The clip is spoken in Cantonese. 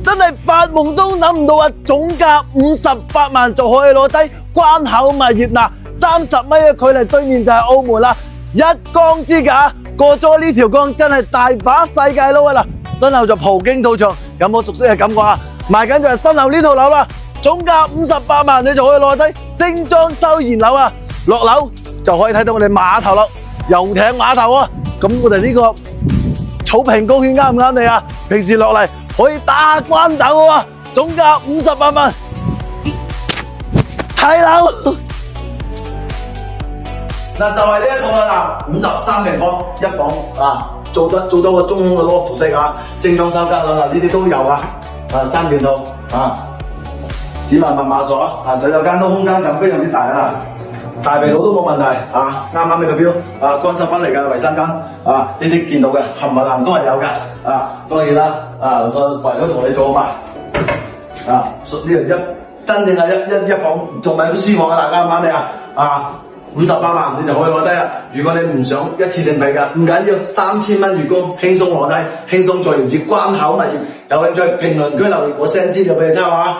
真係發夢都諗唔到啊！總價58萬就可以攞低關口物業嗱，30米嘅距離對面就係澳門啦，一江之隔，過咗呢條江真係大把世界撈啊嗱！身後就葡京賭場，有冇熟悉嘅感覺啊？賣緊就係身後呢套樓啦，總價58萬，你就可以攞低精裝修研樓啊！落樓就可以睇到我哋碼頭啦，遊艇碼頭啊！咁我哋呢個草坪公園啱唔啱你啊？平時落嚟可以打關斗啊！總價58萬，睇樓嗱就係呢一套啦嗱，53平方一房啊，做到個中空嘅loft式啊，精裝修家啦，呢啲都有啊，3件套啊，市民密碼鎖啊，洗手間都空間咁非常之大啊！大鼻佬都冇問題啊！啱啱呢個標啊，乾濕分離嘅衛生間啊，呢啲見到嘅冚唪唥都係有嘅啊！當然啦，啊個櫃都同你做啊嘛啊！呢度真正係一房，仲係書房啊！啱唔啱你啊？啊，58萬你就可以攞低啦！如果你唔想一次性俾嘅，唔緊要，3000蚊月供輕鬆攞低，輕鬆再業主關口物業，有興趣評論區留言，我 send 資料俾你參考啊！